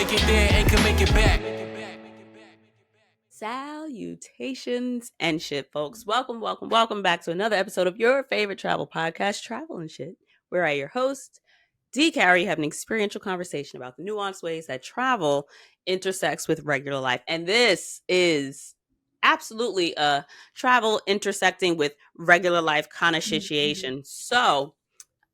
make it there and can make it back. Salutations and shit, folks. Welcome back to another episode of your favorite travel podcast, Travel and Shit, where I, your host, D. Carrie, have an experiential conversation about the nuanced ways that travel intersects with regular life. And this is absolutely a travel intersecting with regular life kind of situation. So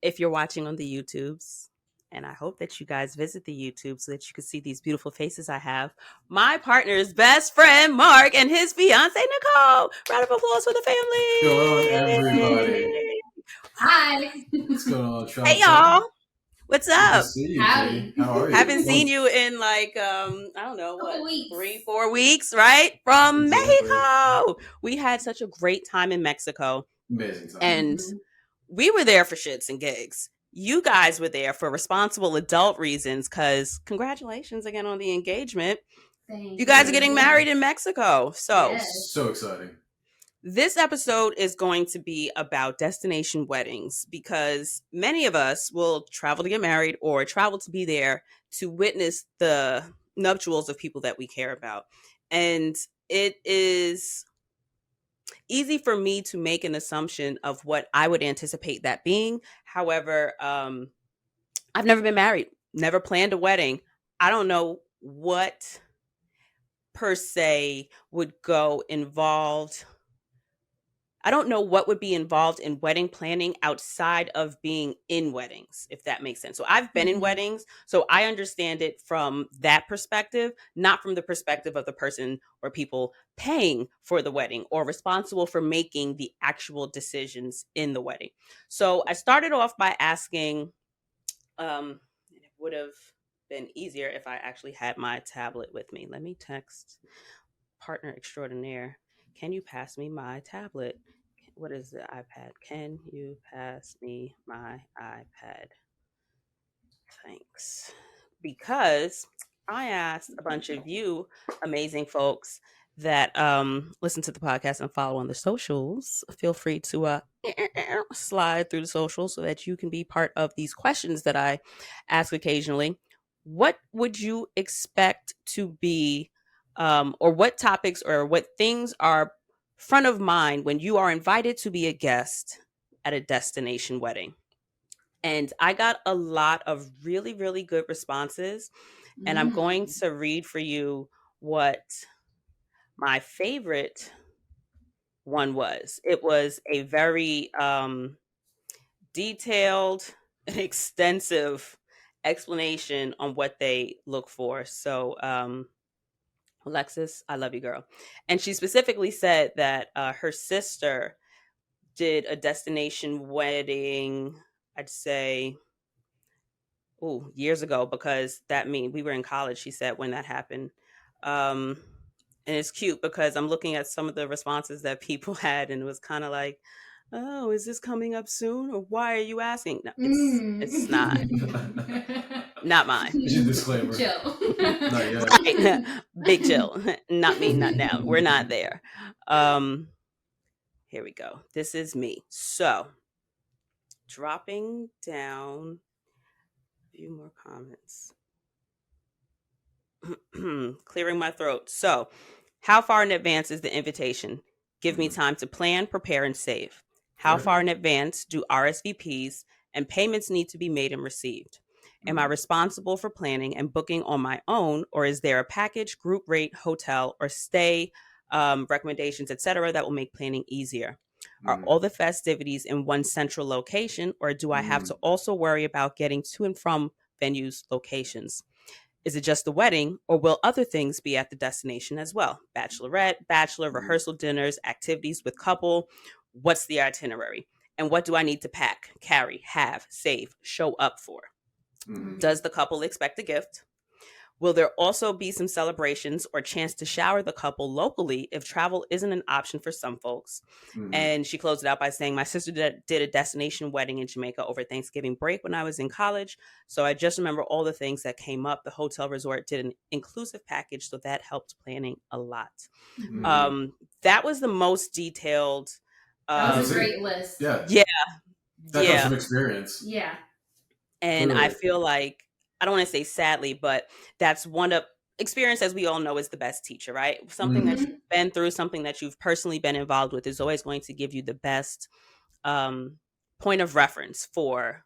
if you're watching on the YouTubes, and I hope that you guys visit the YouTube so that you can see these beautiful faces I have. My partner's best friend, Mark, and his fiance, Nicole. Round of applause for the family. What's going on, everybody? Hi. What's going on, Trump? Hey, y'all. What's Good up? to see you, Howdy. Kay. How are you? Haven't seen you in like, I don't know, Couple weeks. 3-4 weeks, right? From Exactly. Mexico. We had such a great time in Mexico. Amazing time. And we were there for shits and gigs. You guys were there for responsible adult reasons because congratulations again on the engagement. Thank You guys are getting married in Mexico. So Yes. So exciting. this episode is going to be about destination weddings because many of us will travel to get married or travel to be there to witness the nuptials of people that we care about. And it is easy for me to make an assumption of what I would anticipate that being. However, I've never been married, never planned a wedding. I don't know what per se would go involved. I don't know what would be involved in wedding planning outside of being in weddings, if that makes sense. So I've been in weddings, so I understand it from that perspective, not from the perspective of the person or people paying for the wedding or responsible for making the actual decisions in the wedding. So I started off by asking, it would have been easier if I actually had my tablet with me. Let me text partner extraordinaire. Can you pass me my tablet? What is the iPad? Can you pass me my iPad? Thanks. Because I asked a bunch of you amazing folks that listen to the podcast and follow on the socials. Feel free to slide through the socials so that you can be part of these questions that I ask occasionally. What would you expect to be or what topics or what things are front of mind when you are invited to be a guest at a destination wedding? And I got a lot of really, really good responses. And I'm going to read for you what my favorite one was. It was a very detailed and extensive explanation on what they look for. So, Alexis, I love you, girl. And she specifically said that her sister did a destination wedding, I'd say, years ago, because we were in college, she said, when that happened. And it's cute because I'm looking at some of the responses that people had, and it was kind of like, oh, is this coming up soon? Or why are you asking? No, it's not. Not mine. It's a disclaimer. Chill. Not yet. Right. Big chill. Not me, not now. We're not there. Here we go. This is me. So, dropping down a few more comments. Clearing my throat. So, how far in advance is the invitation? Give me time to plan, prepare, and save. How far in advance do RSVPs and payments need to be made and received? Am I responsible for planning and booking on my own, or is there a package, group rate, hotel, or stay recommendations, etc., that will make planning easier? Are all the festivities in one central location, or do I have to also worry about getting to and from venues, locations? Is it just the wedding, or will other things be at the destination as well? Bachelorette, bachelor, rehearsal dinners, activities with couple. What's the itinerary? And what do I need to pack, carry, have, save, show up for? Does the couple expect a gift? Will there also be some celebrations or chance to shower the couple locally if travel isn't an option for some folks? And she closed it out by saying, my sister did a destination wedding in Jamaica over Thanksgiving break when I was in college. So I just remember all the things that came up. The hotel resort did an inclusive package, so that helped planning a lot. That was the most detailed. That was a great list. Yeah. Yeah. That comes from experience. Yeah. And Clearly. I feel like I don't want to say sadly, but that's one of experience, as we all know, is the best teacher, right? Something that Mhm. you've been through, something that you've personally been involved with is always going to give you the best um, point of reference for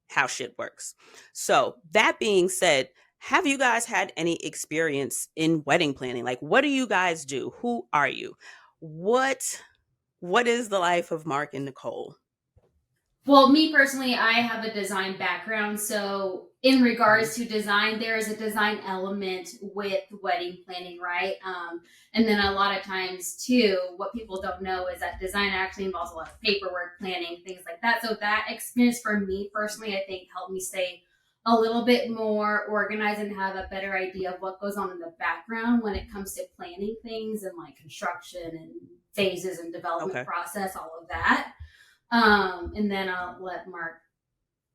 how shit works. So that being said, have you guys had any experience in wedding planning? Like, what do you guys do? Who are you? What is the life of Marc and Nicole? Well, me personally, I have a design background. So, in regards to design, there is a design element with wedding planning, right? And then a lot of times, too, what people don't know is that design actually involves a lot of paperwork, planning, things like that. So, that experience for me personally, I think helped me stay a little bit more organized and have a better idea of what goes on in the background when it comes to planning things and like construction and phases and development Okay. process, all of that. And then I'll let Marc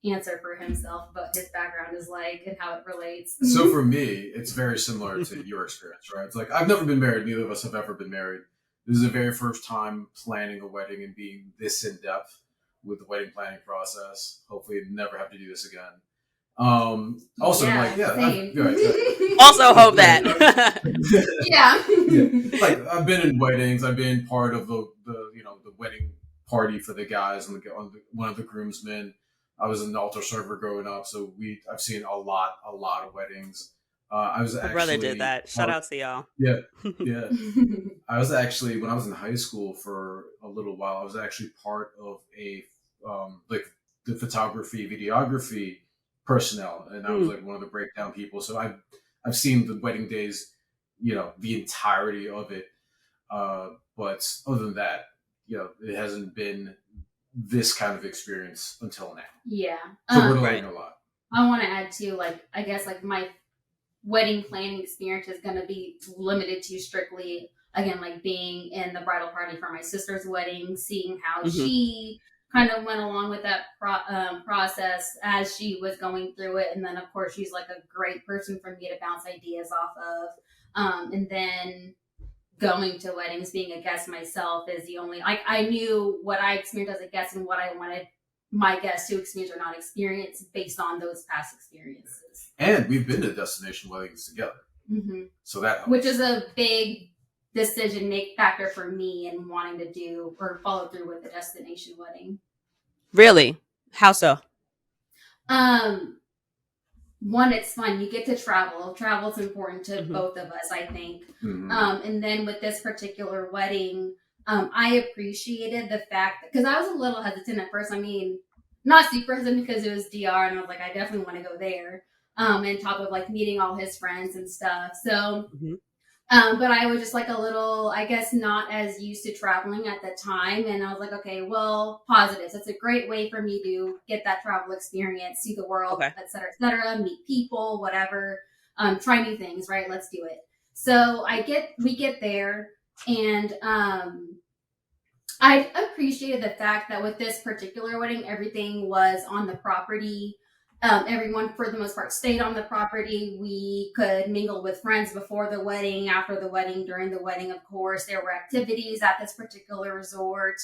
answer for himself what his background is like and how it relates. So for me, it's very similar to your experience, right? It's like I've never been married. Neither of us have ever been married. This is the very first time planning a wedding and being this in depth with the wedding planning process. Hopefully, never have to do this again. Also, Yeah, like, yeah, same. Also hope that. Yeah. Like I've been in weddings. I've been part of the the wedding party for the guys and one of the groomsmen. I was an altar server growing up, so I've seen a lot of weddings. I was My brother did actually that. Shout out to y'all. yeah, yeah. I was actually when I was in high school for a little while. I was actually part of a like the photography, videography personnel, and I was like one of the breakdown people. So I've seen the wedding days, the entirety of it. But other than that, it hasn't been this kind of experience until now. Yeah. So we're Right. learning a lot. I want to add to I guess my wedding planning experience is going to be limited to strictly again being in the bridal party for my sister's wedding, seeing how she kind of went along with that process as she was going through it, and then of course she's like a great person for me to bounce ideas off of, and then going to weddings, being a guest myself is the only I knew what I experienced as a guest and what I wanted my guests to experience or not experience based on those past experiences. And we've been to destination weddings together. So that helps. Which is a big decision make factor for me in wanting to do or follow through with the destination wedding. Really? How so? One, it's fun. You get to travel. Travel's important to both of us, I think. And then with this particular wedding, I appreciated the fact because I was a little hesitant at first. I mean, not super hesitant because it was DR, and I was like, I definitely want to go there. On top of meeting all his friends and stuff. So, but I was just a little, I guess, not as used to traveling at the time. And I was like, okay, well, positives. It's a great way for me to get that travel experience, see the world, et cetera, meet people, whatever, try new things, right? Let's do it. So we get there, and I appreciated the fact that with this particular wedding, everything was on the property. Everyone, for the most part, stayed on the property. We could mingle with friends before the wedding, after the wedding, during the wedding, of course. There were activities at this particular resort.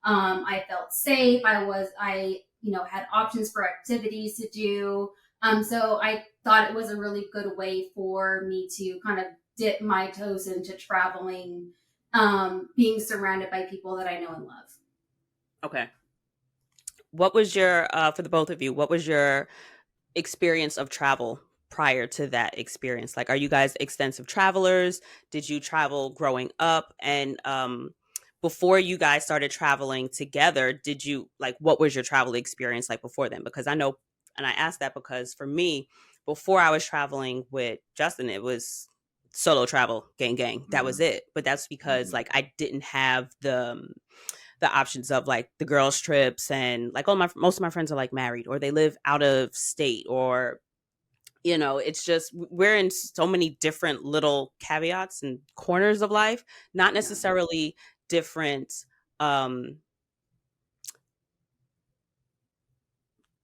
I felt safe. I had options for activities to do. So I thought it was a really good way for me to kind of dip my toes into traveling, being surrounded by people that I know and love. Okay. What was your, for the both of you, what was your experience of travel prior to that experience? Like, are you guys extensive travelers? Did you travel growing up? And before you guys started traveling together, what was your travel experience like before then? Because I know, and I asked that because for me, before I was traveling with Justin, it was solo travel, gang. That was it. But that's because I didn't have the options of the girls trips, and most of my friends are married or they live out of state, or it's just we're in so many different little caveats and corners of life, not necessarily different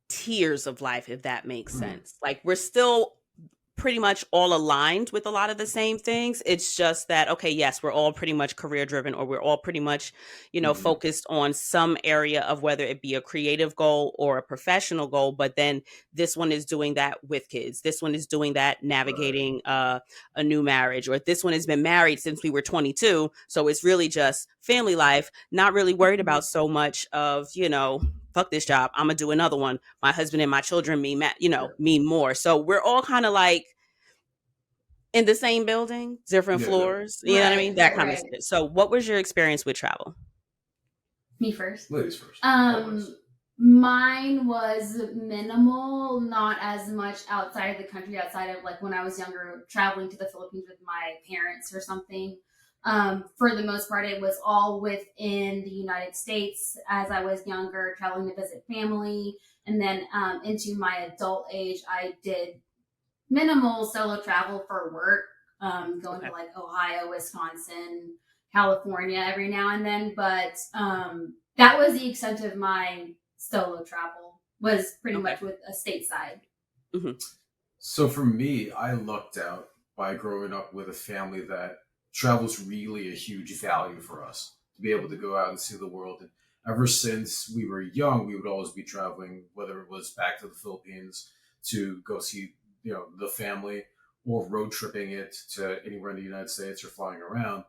tiers of life, if that makes sense. We're still pretty much all aligned with a lot of the same things. It's just that, okay, yes, we're all pretty much career driven, or we're all pretty much, focused on some area of whether it be a creative goal or a professional goal. But then this one is doing that with kids. This one is doing that navigating a new marriage, or this one has been married since we were 22. So it's really just family life, not really worried about so much of, fuck this job, I'm gonna do another one. My husband and my children mean mean more. So we're all kind of like in the same building, different floors. You know what I mean? That kind of stuff. So what was your experience with travel? Me first. Ladies first. Mine was minimal, not as much outside of the country, outside of like when I was younger, traveling to the Philippines with my parents or something. For the most part, it was all within the United States as I was younger, traveling to visit family. And then into my adult age, I did minimal solo travel for work, going to like Ohio, Wisconsin, California every now and then. But that was the extent of my solo travel, was pretty much with a stateside. Mm-hmm. So for me, I lucked out by growing up with a family that travel's really a huge value for us, to be able to go out and see the world. And ever since we were young, we would always be traveling, whether it was back to the Philippines to go see, the family, or road tripping it to anywhere in the United States, or flying around.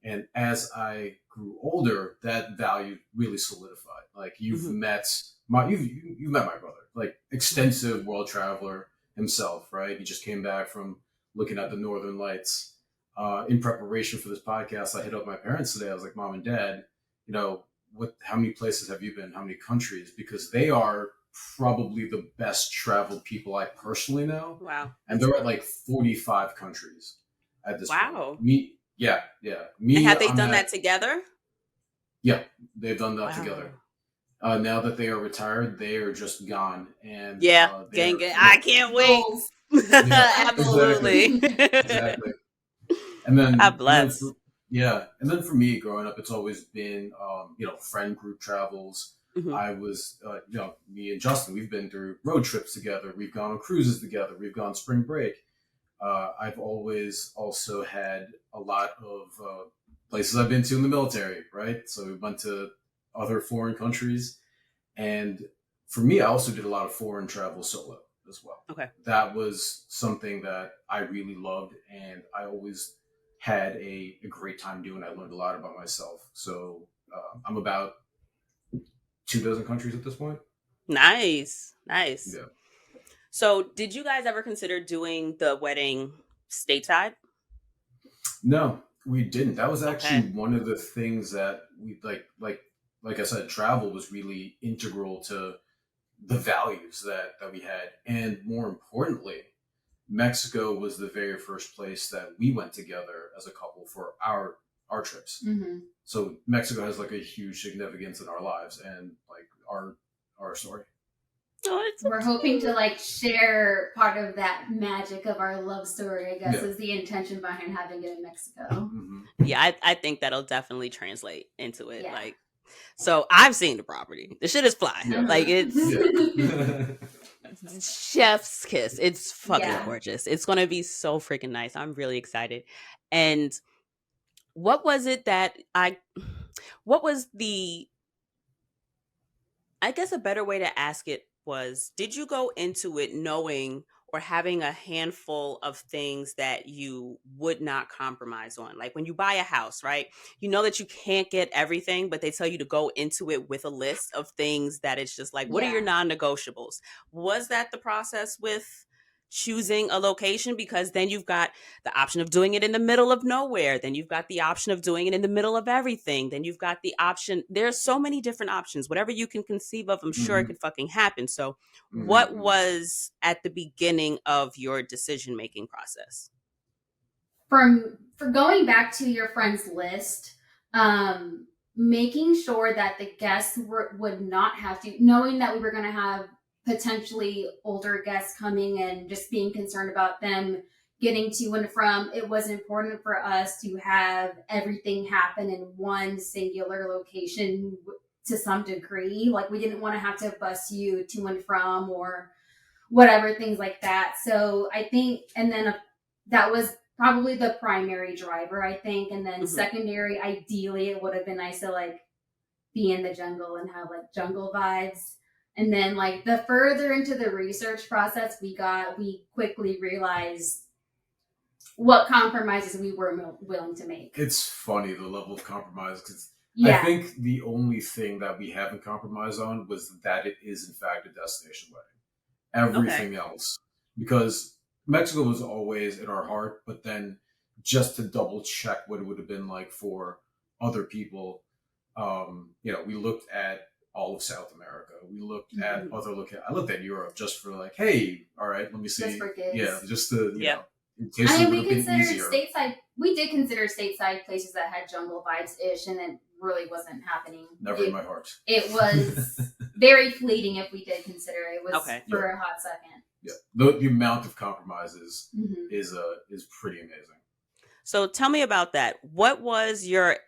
And as I grew older, that value really solidified. Like you've met you've met my brother, like extensive world traveler himself, right? He just came back from looking at the Northern Lights. In preparation for this podcast, I hit up my parents today. I was like, Mom and Dad, how many places have you been? How many countries? Because they are probably the best traveled people I personally know. Wow. And they're at like 45 countries at this point. Wow. Me, and have they done that together? Yeah, they've done that together. Now that they are retired, they are just gone. And gang. I can't wait. Absolutely. Exactly. And then, God bless. And then for me, growing up, it's always been, friend group travels. Mm-hmm. I was, me and Justin, we've been through road trips together. We've gone on cruises together. We've gone spring break. I've always also had a lot of places I've been to in the military, right? So we went to other foreign countries. And for me, I also did a lot of foreign travel solo as well. Okay. That was something that I really loved, and I always had a great time doing. I learned a lot about myself. So I'm about 24 countries at this point. Nice. Yeah. So did you guys ever consider doing the wedding stateside? No, we didn't. That was actually one of the things that we like I said, travel was really integral to the values that we had. And more importantly, Mexico was the very first place that we went together as a couple for our trips. Mm-hmm. So Mexico has like a huge significance in our lives and like our story. We're hoping to like share part of that magic of our love story, I guess, is the intention behind having it in Mexico. Mm-hmm. Yeah, I think that'll definitely translate into it. Yeah. Like, so I've seen the property. The shit is fly. Mm-hmm. Like it's chef's kiss. It's fucking gorgeous. It's going to be so freaking nice. I'm really excited. And what was it that I guess a better way to ask it was, did you go into it knowing or having a handful of things that you would not compromise on? Like when you buy a house, right? You know that you can't get everything, but they tell you to go into it with a list of things that it's just like, what are your non-negotiables? Was that the process with choosing a location? Because then you've got the option of doing it in the middle of nowhere. Then you've got the option of doing it in the middle of everything. Then you've got the option. There's so many different options. Whatever you can conceive of, I'm sure it could fucking happen. So what was at the beginning of your decision-making process? For going back to your friend's list, making sure that the guests would not have to, knowing that we were going to have potentially older guests coming and just being concerned about them getting to and from, it was important for us to have everything happen in one singular location to some degree. Like we didn't want to have to bus you to and from or whatever, things like that. So I think, and then that was probably the primary driver, I think. And then secondary, ideally, it would have been nice to like be in the jungle and have like jungle vibes. And then like the further into the research process we quickly realized what compromises we were willing to make. It's funny, the level of compromise, because Yeah. I think the only thing that we haven't compromised on was that it is in fact a destination wedding. Everything else, because Mexico was always in our heart, but then just to double check what it would have been like for other people, we looked at all of South America. We looked at other I looked at Europe just for like, hey, all right, let me see. Just for kids. Yeah, just to know. I mean, we considered stateside. We did consider stateside places that had jungle vibes ish, and it really wasn't happening. Never in my heart. It was very fleeting. If we did consider it, was for a hot second. Yeah, the amount of compromises is pretty amazing. So tell me about that. What was your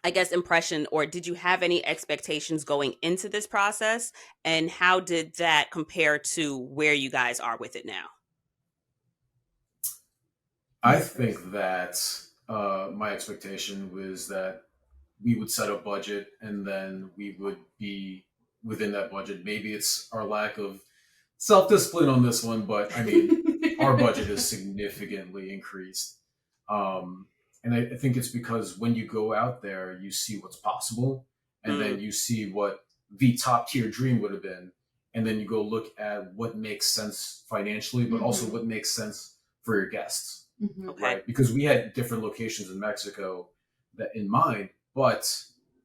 impression, or did you have any expectations going into this process, and how did that compare to where you guys are with it now? I think that my expectation was that we would set a budget and then we would be within that budget. Maybe it's our lack of self-discipline on this one, but I mean, our budget is significantly increased. And I think it's because when you go out there, you see what's possible, and then you see what the top tier dream would have been. And then you go look at what makes sense financially, but also what makes sense for your guests. Right? Because we had different locations in Mexico that in mind, but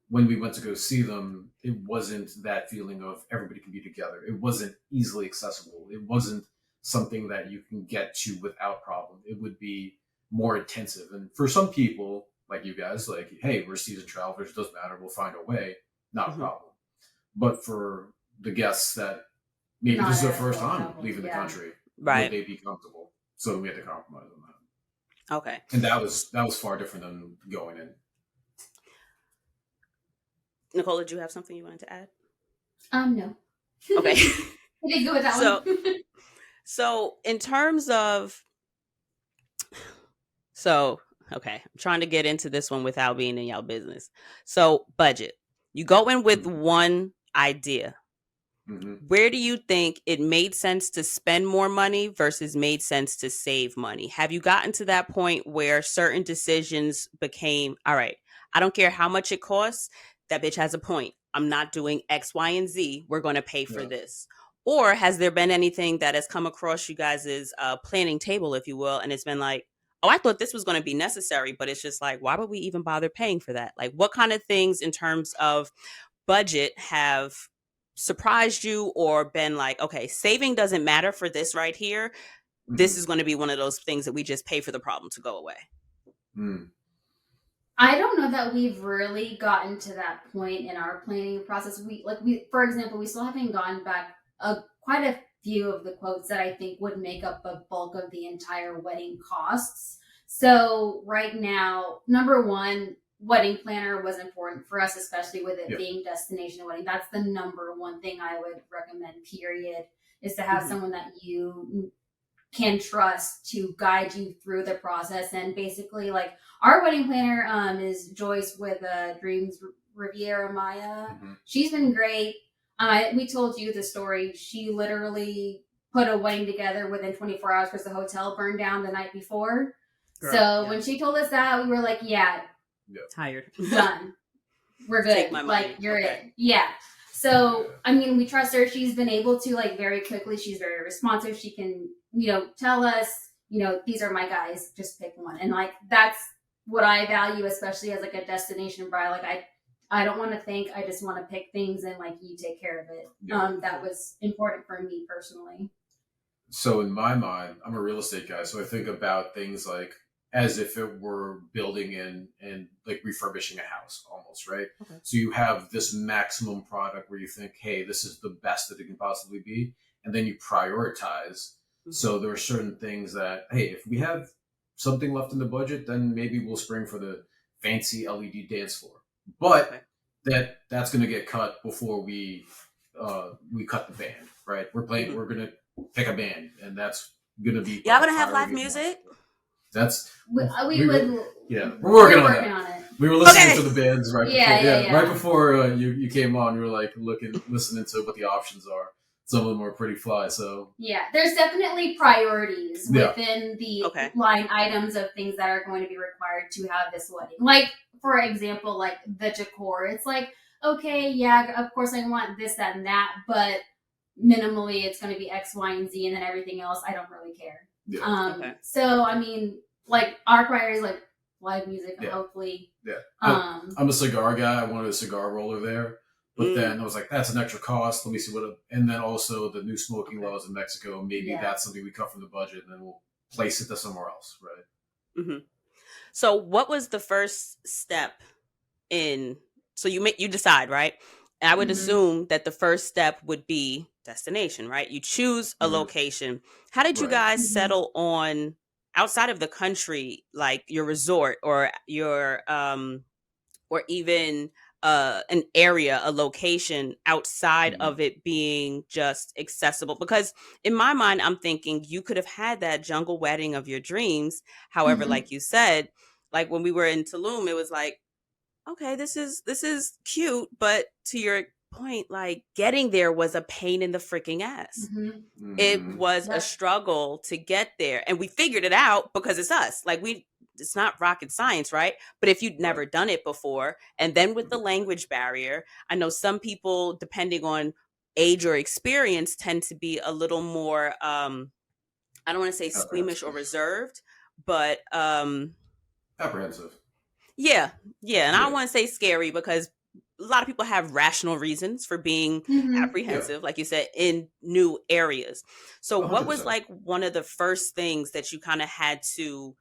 when we went to go see them, it wasn't that feeling of everybody can be together. It wasn't easily accessible. It wasn't something that you can get to without problem. It would be more intensive. And for some people, like you guys, like, hey, we're seasoned travelers, doesn't matter, we'll find a way, not a problem. But for the guests that maybe this is their first time leaving the country, would they be comfortable? So we had to compromise on that. Okay. And that was far different than going in. Nicole, did you have something you wanted to add? No. Okay. I did go with that one. So in terms of, okay, I'm trying to get into this one without being in y'all business. So budget. You go in with one idea. Where do you think it made sense to spend more money versus made sense to save money? Have you gotten to that point where certain decisions became, all right, I don't care how much it costs, that bitch has a point. I'm not doing X, Y, and Z. We're going to pay for this. Or has there been anything that has come across you guys' planning table, if you will, and it's been like, oh, I thought this was going to be necessary, but it's just like, why would we even bother paying for that? Like, what kind of things in terms of budget have surprised you or been like, okay, saving doesn't matter for this right here. This is going to be one of those things that we just pay for the problem to go away. I don't know that we've really gotten to that point in our planning process. For example, we still haven't gone back quite a few of the quotes that I think would make up a bulk of the entire wedding costs. So right now, number one, wedding planner was important for us, especially with it being destination wedding. That's the number one thing I would recommend, period, is to have someone that you can trust to guide you through the process. And basically, like, our wedding planner is Joyce with Dreams Riviera Maya. She's been great. We told you the story. She literally put a wedding together within 24 hours because the hotel burned down the night before. When she told us that, we were like, tired. Done. We're good. Take my money. Like, you're in. Yeah. So, I mean, we trust her. She's been able to, like, very quickly, she's very responsive. She can, tell us, these are my guys, just pick one. And, like, that's what I value, especially as, like, a destination bride. Like, I don't want to think, I just want to pick things and, like, you take care of it. That was important for me personally. So in my mind, I'm a real estate guy. So I think about things like as if it were building and like refurbishing a house almost, right? Okay. So you have this maximum product where you think, hey, this is the best that it can possibly be. And then you prioritize. So there are certain things that, hey, if we have something left in the budget, then maybe we'll spring for the fancy LED dance floor. But that's going to get cut before we cut the band, right? We're playing. We're gonna pick a band, and that's gonna be. Y'all gonna have live music? That's we we're working working on that. We were listening to the bands right before. Right before you came on, you were like listening to what the options are. Some of them are pretty fly. So there's definitely priorities within the line items of things that are going to be required to have this wedding. Like, for example, like the decor. It's like, okay, yeah, of course I want this, that, and that, but minimally it's going to be X, Y, and Z, and then everything else I don't really care. So I mean, like, our priorities, like live music, hopefully. I'm a cigar guy. I wanted a cigar roller there, but then I was like, that's an extra cost. Let me see and then also the new smoking laws in Mexico. Maybe that's something we cut from the budget, and then we'll place it to somewhere else, right? Mm-hmm. So what was the first step in? So you decide, right? And I would assume that the first step would be destination, right? You choose a location. How did you guys settle on outside of the country, like your resort or your or even an area, a location outside of it being just accessible? Because in my mind, I'm thinking you could have had that jungle wedding of your dreams. However, like you said, like when we were in Tulum, it was like, okay, this is cute, but to your point, like getting there was a pain in the freaking ass. It was a struggle to get there, and we figured it out because it's us. Like, it's not rocket science, right? But if you'd never done it before, and then with the language barrier, I know some people, depending on age or experience, tend to be a little more I don't want to say squeamish or reserved, but apprehensive. Yeah. And I don't want to say scary, because a lot of people have rational reasons for being apprehensive, like you said, in new areas. So 100%. What was like one of the first things that you kind of had to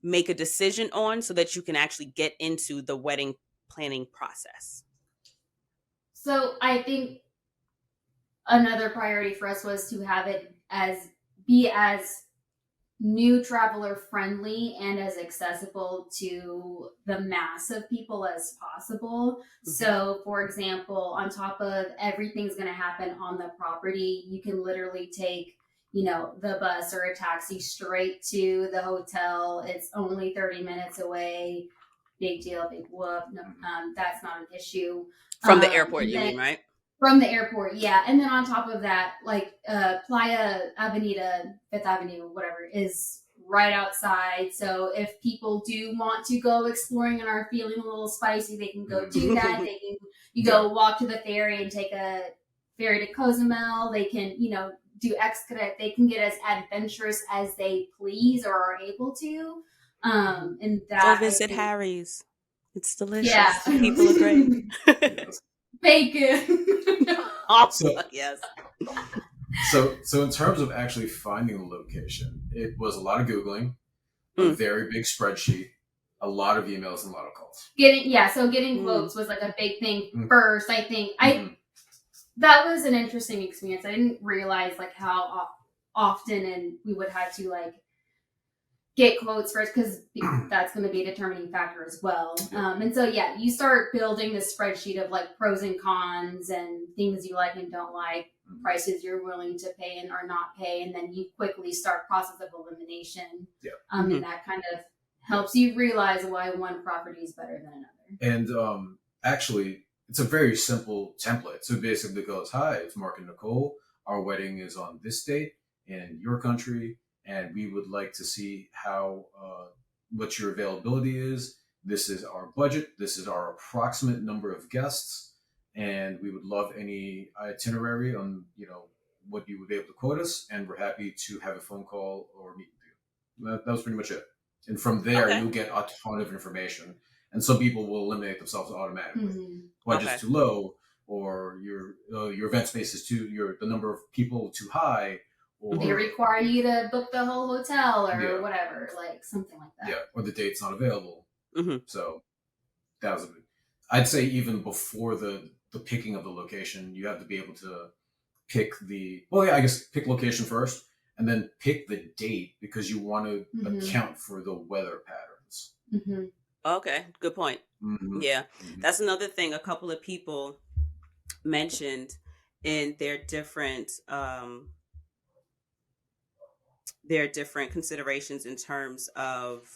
make a decision on so that you can actually get into the wedding planning process? So I think another priority for us was to have it be as new traveler friendly and as accessible to the mass of people as possible. So, for example, on top of everything's going to happen on the property, you can literally take, the bus or a taxi straight to the hotel. It's only 30 minutes away. Big deal, big whoop. No, that's not an issue. From the airport, you mean, right? From the airport, yeah. And then on top of that, like Playa Avenida, Fifth Avenue, whatever, is right outside. So if people do want to go exploring and are feeling a little spicy, they can go do that. They can go walk to the ferry and take a ferry to Cozumel. They can, do Xcaret. They can get as adventurous as they please or are able to. And that, go visit Harry's. It's delicious. Yeah. People are great. Bacon. Yes. So in terms of actually finding the location, it was a lot of Googling, a very big spreadsheet, a lot of emails, and a lot of calls. Getting quotes was like a big thing first. I think that was an interesting experience. I didn't realize like how often and we would have to like get quotes first, because that's going to be a determining factor as well. And so, you start building this spreadsheet of like pros and cons and things you like and don't like, prices you're willing to pay and or not pay. And then you quickly start process of elimination. And that kind of helps you realize why one property is better than another. And actually, it's a very simple template. So basically it goes, hi, it's Marc and Nicole. Our wedding is on this date in your country, and we would like to see how what your availability is. This is our budget. This is our approximate number of guests, and we would love any itinerary on what you would be able to quote us. And we're happy to have a phone call or meet with you. That was pretty much it. And from there, you'll get a ton of information. And some people will eliminate themselves automatically. Budget's too low, or your event space is the number of people too high. Or they require you to book the whole hotel or whatever, like something like that. Yeah, or the date's not available. So that was I'd say even before the picking of the location, you have to be able to pick pick location first, and then pick the date, because you want to account for the weather patterns. Okay, good point. Yeah, that's another thing a couple of people mentioned in their different considerations in terms of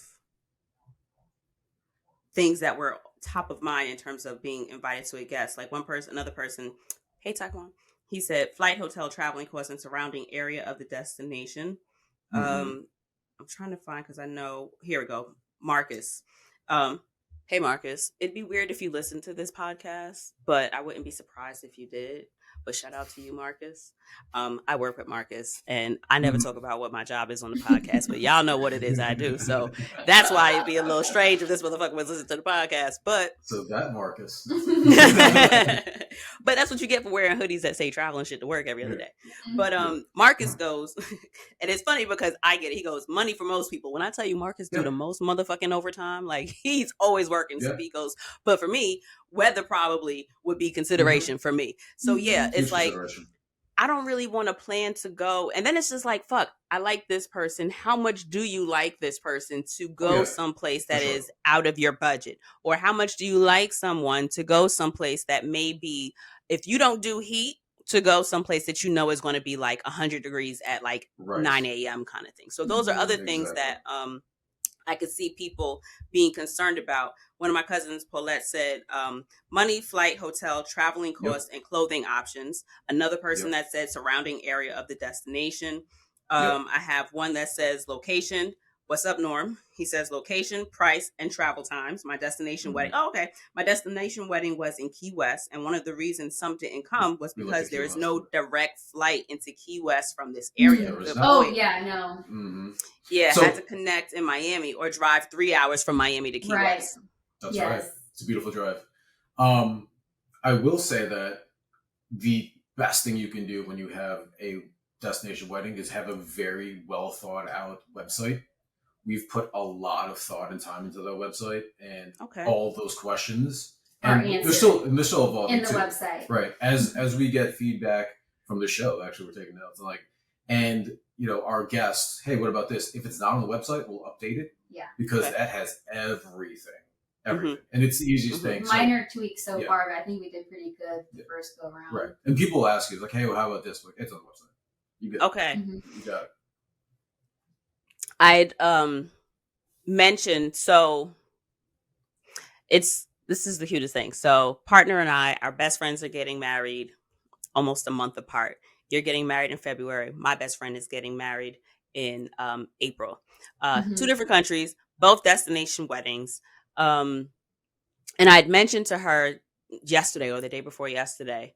things that were top of mind in terms of being invited to a guest. Like another person, hey Taekwon, he said flight, hotel, traveling costs, and surrounding area of the destination. I'm trying to find because I know. Here we go, Marcus. Hey Marcus, it'd be weird if you listened to this podcast, but I wouldn't be surprised if you did. But shout out to you, Marcus. I work with Marcus, and I never talk about what my job is on the podcast, but y'all know what it is I do. So that's why it'd be a little strange if this motherfucker was listening to the podcast. But so that Marcus. But that's what you get for wearing hoodies that say travel and shit to work every other day. But Marcus goes, and it's funny because I get it. He goes, money for most people. When I tell you Marcus do the most motherfucking overtime, like he's always working. So he goes, but for me, weather probably would be consideration for me. So yeah, it's like I don't really want to plan to go. And then it's just like, fuck, I like this person. How much do you like this person to go someplace that is out of your budget? Or how much do you like someone to go someplace that may be, if you don't do heat, to go someplace that you know is going to be like 100 degrees at like 9 a.m. kind of thing. So those are other things that I could see people being concerned about. One of my cousins, Paulette, said money, flight, hotel, traveling costs, and clothing options. Another person that said surrounding area of the destination. I have one that says location. What's up, Norm? He says location, price, and travel times. My destination wedding. Oh, okay. My destination wedding was in Key West. And one of the reasons some didn't come was because there is no direct flight into Key West from this area. Yeah, no. Yeah, so, had to connect in Miami or drive 3 hours from Miami to Key West. That's right. It's a beautiful drive. I will say that the best thing you can do when you have a destination wedding is have a very well thought out website. We've put a lot of thought and time into that website, and all those questions and they're still evolving in the website. Right. As we get feedback from the show, actually we're taking notes and our guests, hey, what about this? If it's not on the website, we'll update it. Yeah. Because that has everything. And it's the easiest thing. Minor tweaks so far, but I think we did pretty good the first go around. Right. And people ask you, like, hey, well, how about this? Like, it's on the website. You get it. You got it. I'd mentioned, so this is the cutest thing. So partner and I, our best friends are getting married almost a month apart. You're getting married in February. My best friend is getting married in April. 2 different countries, both destination weddings. And I'd mentioned to her yesterday or the day before yesterday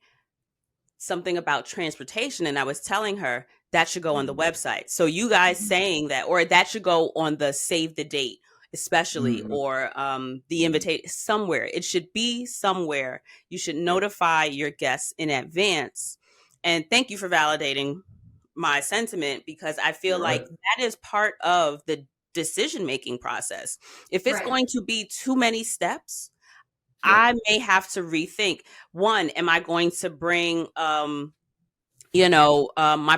something about transportation, and I was telling her that should go on the website. So you guys saying that, or that should go on the save the date, especially, or the invitation somewhere. It should be somewhere. You should notify your guests in advance. And thank you for validating my sentiment, because I feel like that is part of the decision-making process. If it's going to be too many steps, I may have to rethink. One, am I going to bring, my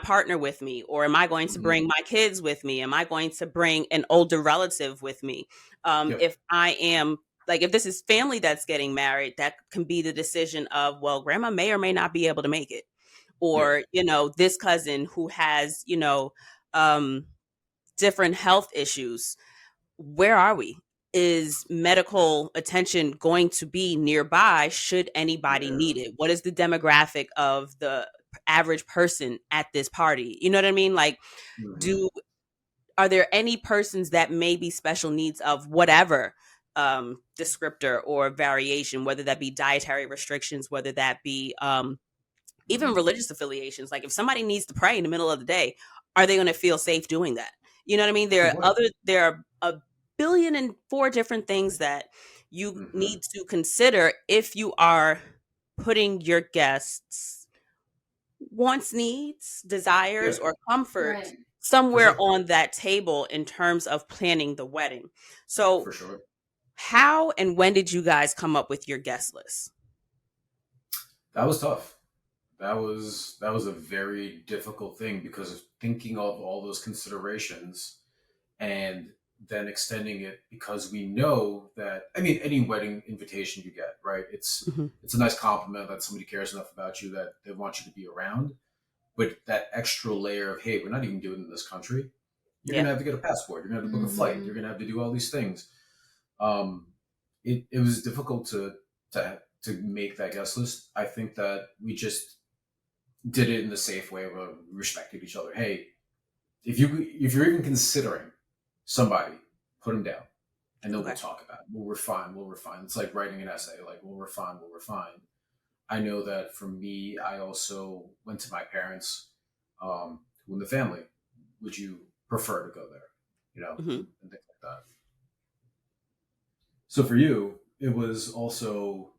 partner with me, or am I going to bring my kids with me? Am I going to bring an older relative with me? If I am, like, if this is family that's getting married, that can be the decision of, well, grandma may or may not be able to make it. Or, this cousin who has, different health issues. Where are we? Is medical attention going to be nearby should anybody need it? What is the demographic of the average person at this party? You know what I mean? Like, are there any persons that may be special needs of whatever descriptor or variation, whether that be dietary restrictions, whether that be even religious affiliations? Like, if somebody needs to pray in the middle of the day, are they going to feel safe doing that? You know what I mean? There are a billion and 4 different things that you need to consider if you are putting your guests' wants, needs, desires, or comfort somewhere on that table in terms of planning the wedding. So how and when did you guys come up with your guest list? That was tough. That was a very difficult thing, because of thinking of all those considerations and then extending it, because we know that, I mean, any wedding invitation you get, right? It's a nice compliment that somebody cares enough about you that they want you to be around. But that extra layer of, hey, we're not even doing it in this country. You're gonna have to get a passport. You're gonna have to book a flight. You're gonna have to do all these things. It was difficult to make that guest list. I think that we just did it in the safe way where we respected each other. Hey, if you're even considering somebody, put them down, and then we'll talk about it. We'll refine. It's like writing an essay. Like we'll refine. I know that for me, I also went to my parents, who in the family, would you prefer to go there? You know, and things like that. So for you, it was also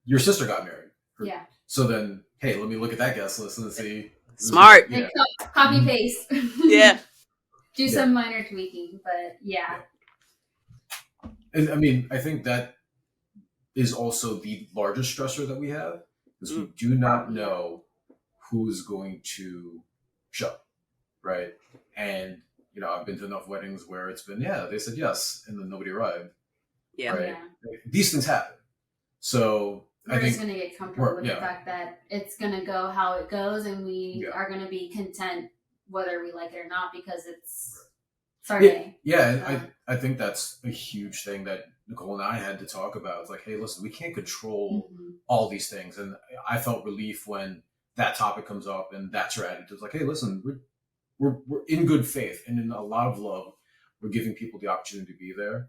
your sister got married. Yeah. So then, hey, let me look at that guest list and see. Smart. Yeah. Copy paste. Yeah. Do some minor tweaking, but yeah. And I mean, I think that is also the largest stressor that we have, because we do not know who's going to show, right? And you know, I've been to enough weddings where it's been, they said yes, and then nobody arrived. Yeah. Right. Yeah. These things happen. So we're just going to get comfortable with the fact that it's going to go how it goes, and we are going to be content whether we like it or not, because it's our day. Yeah, and I think that's a huge thing that Nicole and I had to talk about. It's like, hey, listen, we can't control all these things. And I felt relief when that topic comes up and that's her attitude. It's like, hey, listen, we're in good faith and in a lot of love. We're giving people the opportunity to be there,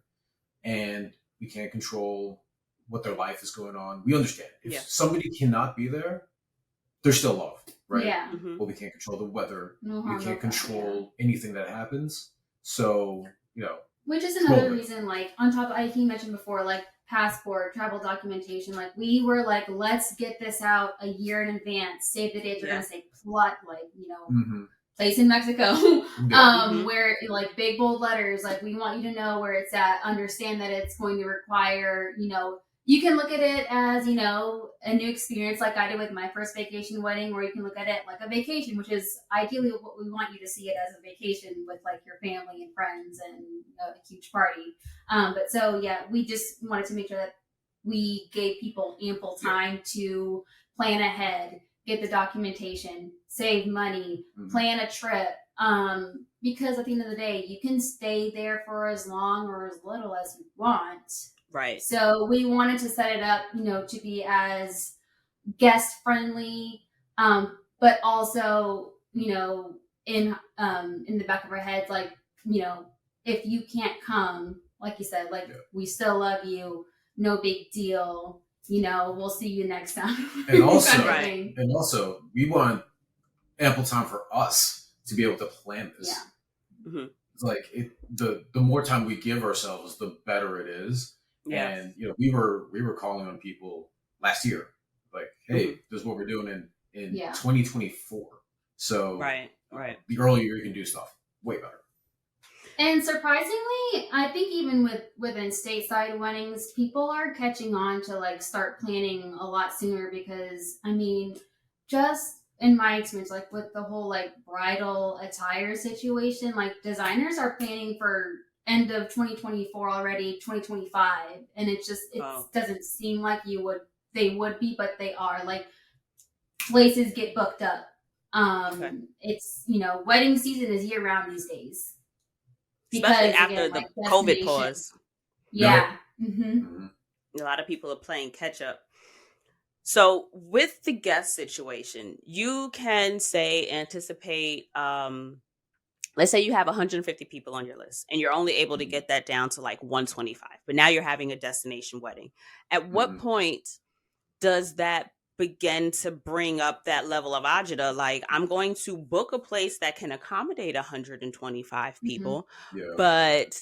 and we can't control what their life is going on. We understand. If somebody cannot be there, they're still loved, right? Yeah. But we can't control the weather. We can't control anything that happens. So, you know. Which is another reason, like, on top of, he mentioned before, like, passport, travel documentation, like, we were like, let's get this out a year in advance. Save the dates. We're going to say plot, like, you know, place in Mexico, where, like, big, bold letters, like, we want you to know where it's at. Understand that it's going to require, you know, you can look at it as, you know, a new experience like I did with my first vacation wedding, or you can look at it like a vacation, which is ideally what we want you to see it as, a vacation with like your family and friends and, you know, a huge party. But so, yeah, we just wanted to make sure that we gave people ample time to plan ahead, get the documentation, save money, plan a trip. Because at the end of the day, you can stay there for as long or as little as you want. Right. So we wanted to set it up, you know, to be as guest friendly, but also, you know, in the back of our heads, like, you know, if you can't come, like you said, like, we still love you, no big deal, you know, we'll see you next time. And also, we want ample time for us to be able to plan this. Yeah. It's like the more time we give ourselves, the better it is. Yeah. And you know, we were calling on people last year, like, hey, this is what we're doing in 2024. So right. The earlier you can do stuff, way better. And surprisingly, I think even within stateside weddings, people are catching on to like start planning a lot sooner, because I mean, just in my experience, like with the whole like bridal attire situation, like designers are planning for end of 2024 already, 2025, and it doesn't seem like they would be, but they are. Like, places get booked up. It's, you know, wedding season is year round these days, especially after the COVID pause. Yeah. A lot of people are playing catch up. So with the guest situation, you can say anticipate, let's say you have 150 people on your list and you're only able to get that down to like 125, but now you're having a destination wedding. At what point does that begin to bring up that level of agita? Like, I'm going to book a place that can accommodate 125 people, but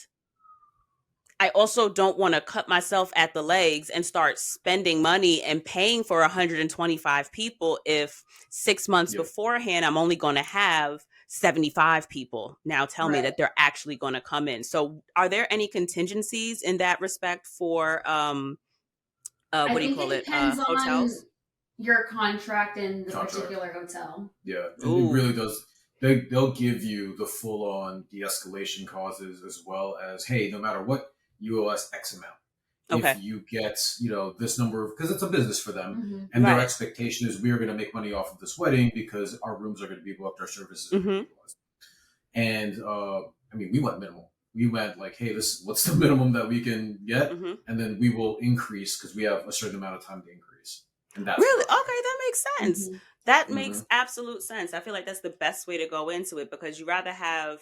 I also don't want to cut myself at the legs and start spending money and paying for 125 people if 6 months beforehand I'm only going to have 75 people now tell me that they're actually going to come in. So are there any contingencies in that respect for what do you call it? Hotels? On your contract and the particular hotel. Yeah, it really does. they'll give you the full on de-escalation causes, as well as, hey, no matter what, you owe us X amount. Okay. If you get, this number, because it's a business for them, Mm-hmm. and their Right. expectation is we are going to make money off of this wedding because our rooms are going to be booked, our services are going to be utilized. And I mean, we went minimal. We went like, hey, what's the minimum that we can get, Mhm. and then we will increase because we have a certain amount of time to increase. And that's Really? what- Okay, that makes sense. Mm-hmm. That makes absolute sense. I feel like that's the best way to go into it, because you rather have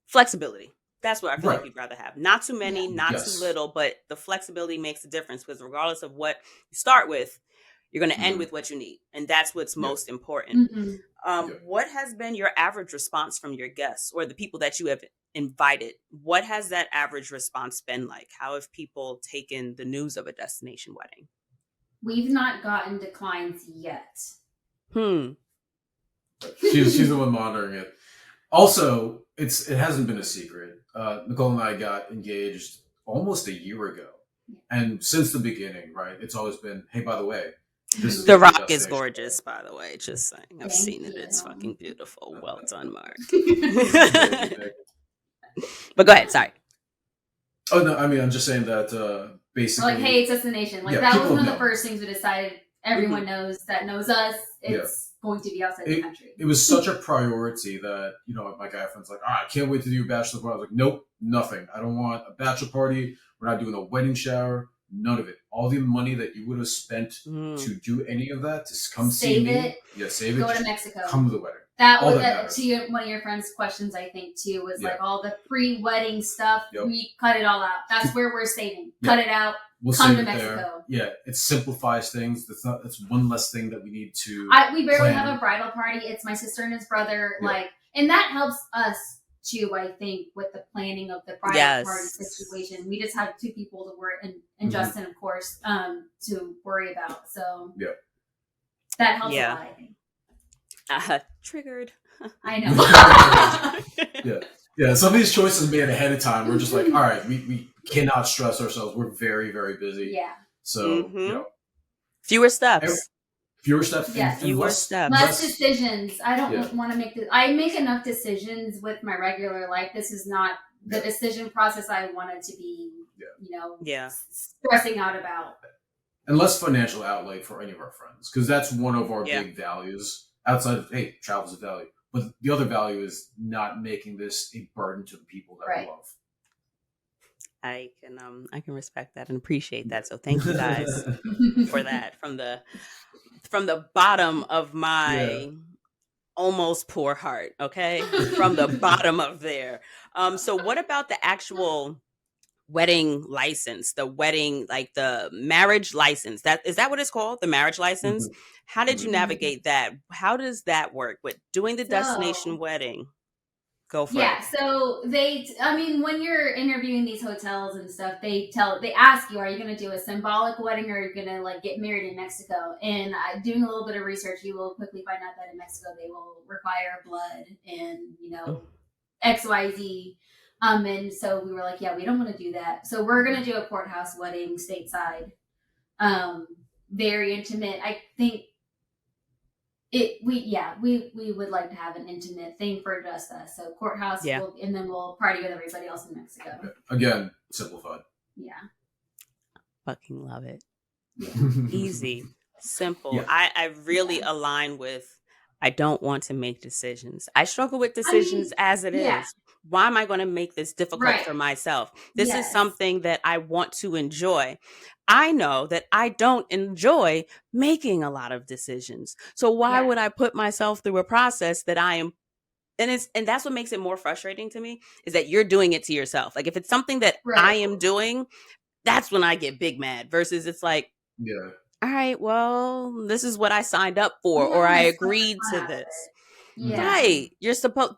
flexibility. That's what I feel like Right. you'd rather have. Not too many, Yeah. not Yes. too little, but the flexibility makes a difference, because regardless of what you start with, you're going to end Mhm. with what you need. And that's what's Yeah. most important. Mm-hmm. Yeah. What has been your average response from your guests or the people that you have invited? What has that average response been like? How have people taken the news of a destination wedding? We've not gotten declines yet. She's the one monitoring it. Also, it hasn't been a secret. Nicole and I got engaged almost a year ago, and since the beginning, right, it's always been, hey, by the way, this is The gonna be a Rock is destination gorgeous, by the way. Just saying. I've Thank seen it. you. It's fucking beautiful. Well done, Mark. wedding. But go ahead. Sorry. Oh no, I mean, I'm just saying that basically, Like, hey, it's destination. Like, Yeah, that was people one of the know. first things we decided. Everyone knows us. It's going to be outside the country. it was such a priority that, my guy friend's like, I can't wait to do a bachelor party. I was like, nope, nothing. I don't want a bachelor party. We're not doing a wedding shower. None of it. All the money that you would have spent to do any of that, to come see Save me. it. Yeah, save it. Go to just Mexico. Come to the wedding. That All was that matters. to one of your friends' questions, I think, too, was Yeah. like all the pre-wedding stuff. Yep. We cut it all out. That's where we're saving. Yeah. Cut it out. We'll Come save to it Mexico. there. Yeah, it simplifies things. That's one less thing that we need to. We barely plan. have a bridal party. It's my sister and his brother. Yeah. And that helps us too, I think, with the planning of the bridal party situation. We just have two people to worry, and Justin, of course, to worry about. So that helps a lot, I think. Triggered. I know. Yeah. Some of these choices made ahead of time. We're just like, all right, we cannot stress ourselves. We're very, very busy. Yeah. So fewer steps. Fewer steps. Yes. And Fewer steps. Less decisions. I don't want to make I make enough decisions with my regular life. This is not the decision process I wanted to be, stressing out about. And less financial outlay for any of our friends, because that's one of our big values. Outside of, hey, travel's a value. But the other value is not making this a burden to the people that we love. I can respect that and appreciate that. So thank you guys for that from the bottom of my almost poor heart. Okay, from the bottom of there. So what about the actual wedding license? The wedding, like the marriage license. Is that what it's called? The marriage license. Mm-hmm. How did you navigate that? How does that work with doing the destination wedding? Go for it. Yeah, so when you're interviewing these hotels and stuff, they ask you, are you going to do a symbolic wedding, or are you going to get married in Mexico? And doing a little bit of research, you will quickly find out that in Mexico they will require blood and XYZ. And so we were like, we don't want to do that. So we're going to do a courthouse wedding stateside. Very intimate. I think we would like to have an intimate thing for just us. So courthouse, and then we'll party with everybody else in Mexico. Again, simplified. Yeah. Fucking love it. Yeah. Easy, simple. Yeah. I really align with, I don't want to make decisions. I struggle with decisions as it is. Why am I going to make this difficult for myself? This is something that I want to enjoy. I know that I don't enjoy making a lot of decisions. So why would I put myself through a process that I am, and that's what makes it more frustrating to me, is that you're doing it to yourself. Like if it's something that I am doing, that's when I get big mad, versus it's like, all right, well, this is what I signed up for, or I agreed to this. Yeah. Right.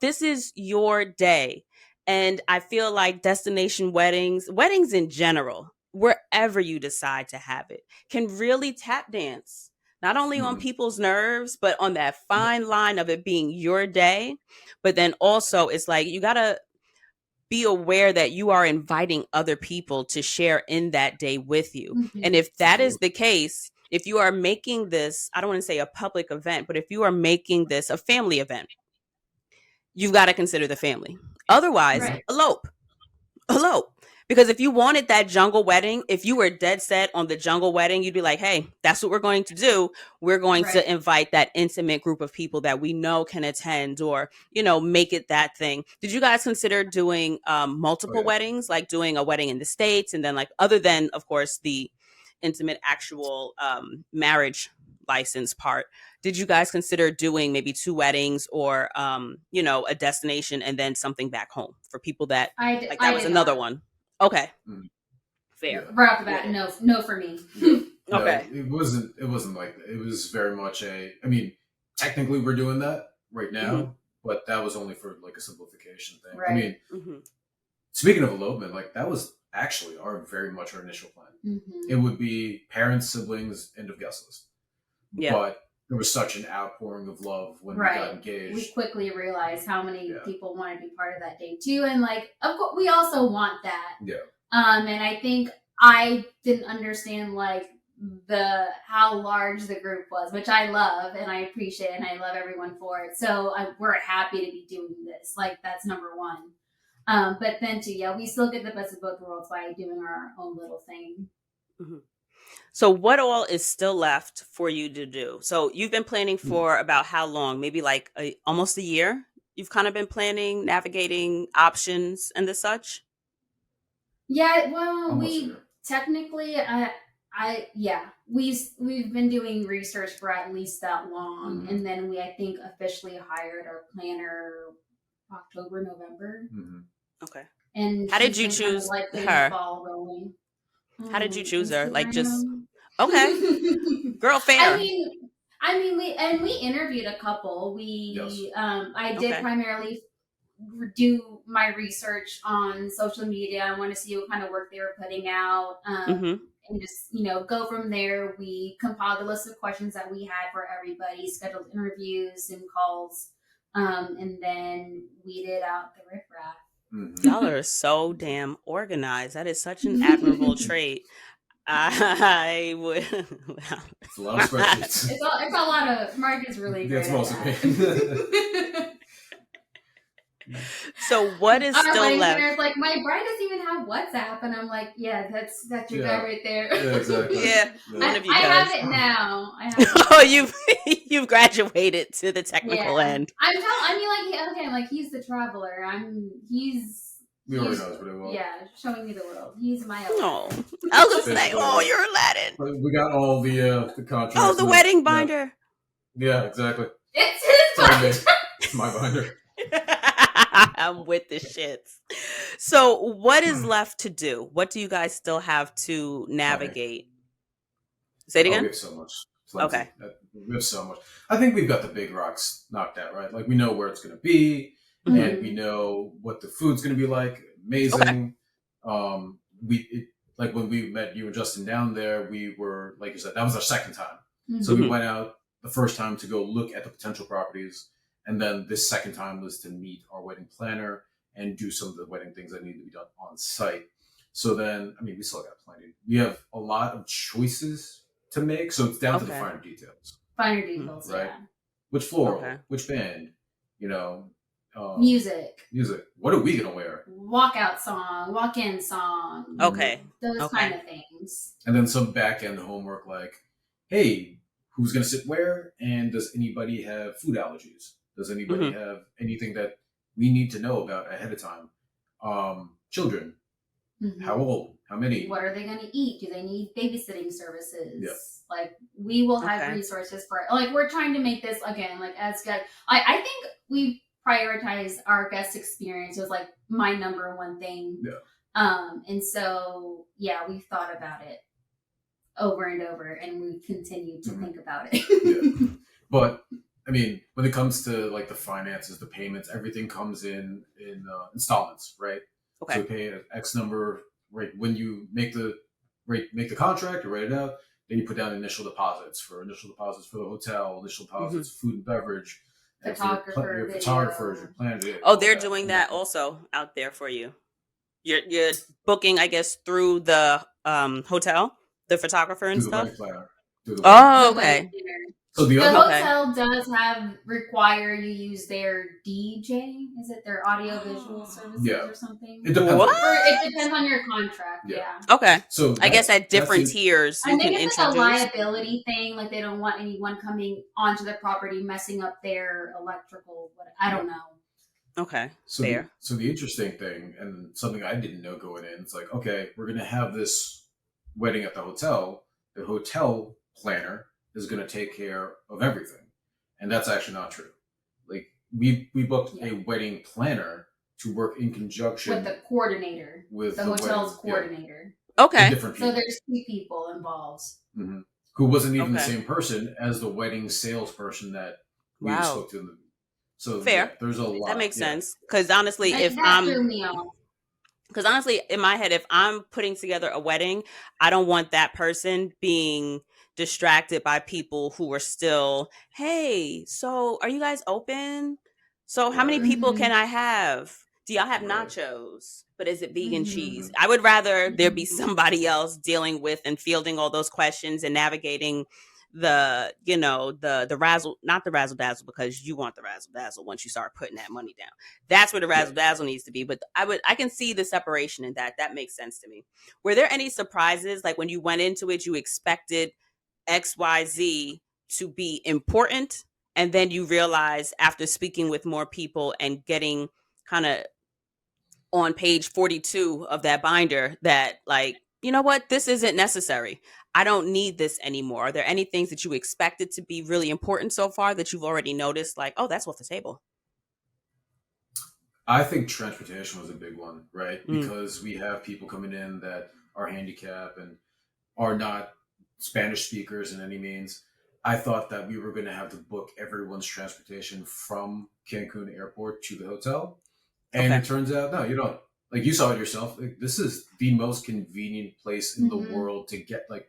This is your day. And I feel like destination weddings in general, wherever you decide to have it, can really tap dance, not only on people's nerves, but on that fine line of it being your day. But then also it's like, you got to be aware that you are inviting other people to share in that day with you. And if that is the case, if you are making this, I don't want to say a public event, but if you are making this a family event, you've got to consider the family. Otherwise, Right. elope. Because if you wanted that jungle wedding, if you were dead set on the jungle wedding, you'd be like, hey, that's what we're going to do. We're going Right. to invite that intimate group of people that we know can attend, or, make it that thing. Did you guys consider doing multiple weddings, like doing a wedding in the States, and then, like, other than, of course, the intimate actual marriage license part, did you guys consider doing maybe 2 weddings, or a destination and then something back home for people that, like, that was did another not. one? Okay. Mhm. Fair. Yeah. Right off the bat, no for me. Yeah. Okay. It wasn't like that. It was very much I mean, technically we're doing that right now, but that was only for like a simplification thing. Right. I mean, speaking of elopement, like that was actually very much our initial plan. It would be parents, siblings, end of guest list. Yeah. But there was such an outpouring of love when we got engaged. We quickly realized how many people want to be part of that day too, and like, of course, we also want that. Yeah. And I think I didn't understand like how large the group was, which I love and I appreciate, and I love everyone for it. So we're happy to be doing this. Like, that's number one. But then too, we still get the best of both worlds by doing our own little thing. So what all is still left for you to do? So you've been planning for about how long? Maybe like almost a year? You've kind of been planning, navigating options and the such? Yeah, well, Almost a we year. technically, we've been doing research for at least that long, and then we, I think, officially hired our planner October, November. Okay. And how did you choose her? Ball rolling. How did you choose her? Like, just Instagram. okay, girl, fair. I mean, we interviewed a couple. I did primarily do my research on social media. I want to see what kind of work they were putting out, and just go from there. We compiled a list of questions that we had for everybody, scheduled interviews and calls, and then weeded out the riffraff. Y'all are so damn organized. That is such an admirable trait. I would. It's a lot of spreadsheets. It's a lot of. Mark is really great. That's most of me. So what is still left? It's like, my bride doesn't even have WhatsApp, and I'm like, that's your guy right there. Yeah, exactly. Yeah, one of you I guys. have it now. Oh, you've graduated to the technical end. I'm like, he's the traveler. He already knows really well. Yeah, showing me the world. He's my Aladdin. Oh, I was gonna say, oh, you're Aladdin. We got all the contracts. Oh, the wedding binder. Yeah, exactly. It's his binder. It's my binder. I'm with the shits. So what is left to do? What do you guys still have to navigate? Say it again? We have so much. Plenty. Okay. We have so much. I think we've got the big rocks knocked out, right? Like, we know where it's going to be, and we know what the food's going to be like. Amazing. Okay. Like, when we met you and Justin down there, we were, like you said, that was our second time. So we went out the first time to go look at the potential properties. And then this second time was to meet our wedding planner and do some of the wedding things that need to be done on site. So then, we still got plenty. We have a lot of choices to make. So it's down to the finer details. Finer details, right? Yeah. Which floral, which band, music. What are we going to wear? Walkout song, walk-in song. Okay. Those kind of things. And then some back-end homework like, hey, who's going to sit where? And does anybody have food allergies? Does anybody have anything that we need to know about ahead of time? Children, how old? How many? What are they going to eat? Do they need babysitting services? Yeah. Like, we will have resources for it. Like, we're trying to make this, again, like, as good. I think we prioritize our guest experience was like my number one thing. Yeah. And so, we've thought about it over and over, and we continue to think about it. Yeah. But when it comes to like the finances, the payments, everything comes in installments, right? Okay. So we pay X number, right? When you make the contract or write it out, then you put down initial deposits for the hotel, initial deposits, food and beverage, photographers, your planners. Oh, they're doing that also out there for you. You're booking, I guess, through the hotel, the photographer and stuff. through the wedding. Oh, The wedding okay. planner. So the The other, Okay. hotel does require you use their DJ. Is it their audio visual services Yeah. or something? it depends. What? Or it depends on your contract. Yeah. Yeah. Okay. So I guess at that's different the tiers I you think can it's like a introduce. liability thing. Like they don't want anyone coming onto their property messing up their electrical. I don't know. Okay. so Fair. the interesting thing, and something I didn't know going in, it's like, okay, we're gonna have this wedding at the hotel. The hotel planner is gonna take care of everything, and that's actually not true. Like we booked a wedding planner to work in conjunction with the coordinator, with the hotel's coordinator. Okay. different people. So there's 2 people involved. Mm-hmm. Who wasn't even the Okay. same person as the wedding salesperson that we Wow. spoke to. So Fair. yeah, there's a lot. That makes sense. Because honestly, if That threw me off. Because honestly, in my head, if I'm putting together a wedding, I don't want that person being distracted by people who are still, hey, so are you guys open? So how many Right. people Mhm. can I have? Do y'all have Right. nachos? But is it vegan Mhm. cheese? I would rather there be somebody else dealing with and fielding all those questions and navigating the, the razzle, not the razzle dazzle, because you want the razzle dazzle once you start putting that money down. That's where the razzle dazzle needs to be. But I can see the separation in that. That makes sense to me. Were there any surprises? Like when you went into it, you expected XYZ to be important, and then you realize after speaking with more people and getting kind of on page 42 of that binder that, like, you know what, this isn't necessary. I don't need this anymore. Are there any things that you expected to be really important so far that you've already noticed, like, oh, that's off the table? I think transportation was a big one, right? Because we have people coming in that are handicapped and are not Spanish speakers in any means. I thought that we were going to have to book everyone's transportation from Cancun airport to the hotel. And it turns out, no, you don't. Like, you saw it yourself. Like, this is the most convenient place in the world to get, like,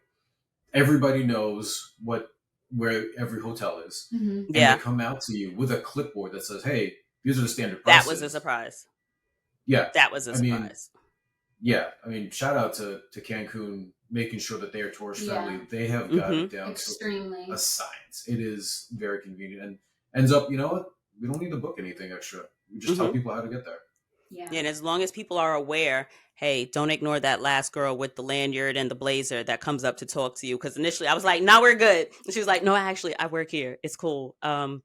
everybody knows where every hotel is. And they come out to you with a clipboard that says, hey, these are the standard prices. That was a surprise. Yeah. That was a surprise. I mean, shout out to Cancun making sure that they are tourist friendly. They have got it down extremely to a science. It is very convenient and ends up, you know what? We don't need to book anything extra. We just tell people how to get there. Yeah. And as long as people are aware, hey, don't ignore that last girl with the lanyard and the blazer that comes up to talk to you. Because initially I was like, no, we're good. And she was like, no, actually, I work here. It's cool. I'm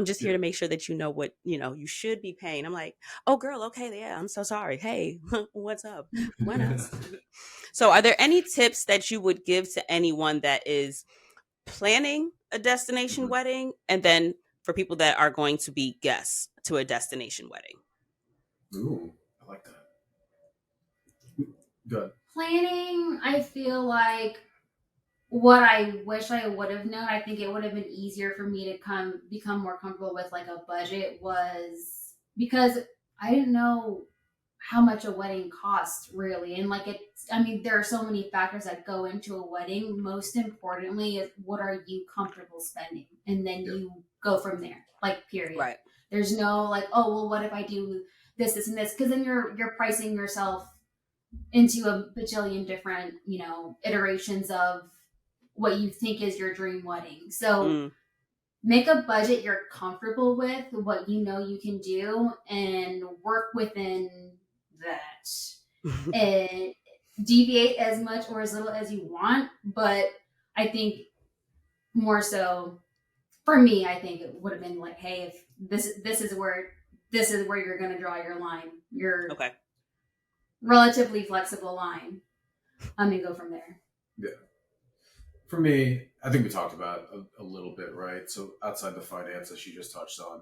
just here to make sure that you know what, you should be paying. I'm like, oh, girl, okay, yeah, I'm so sorry. Hey, what's up? Buenas. So are there any tips that you would give to anyone that is planning a destination wedding, and then for people that are going to be guests to a destination wedding? Ooh, I like that. Good. Planning, I feel like what I wish I would have known, I think it would have been easier for me to become more comfortable with like a budget, was because I didn't know how much a wedding costs really. And like there are so many factors that go into a wedding. Most importantly is, what are you comfortable spending? And then you go from there, like, period. Right. There's no like, oh, well, what if I do this, and this? Because then you're pricing yourself into a bajillion different, iterations of what you think is your dream wedding. So make a budget you're comfortable with, what you know you can do, and work within that. And deviate as much or as little as you want. But I think more so for me, I think it would have been like, hey, if this is where you're going to draw your line, your relatively flexible line. I'm going to go from there. Yeah. For me, I think we talked about a little bit, right? So outside the finances you just touched on,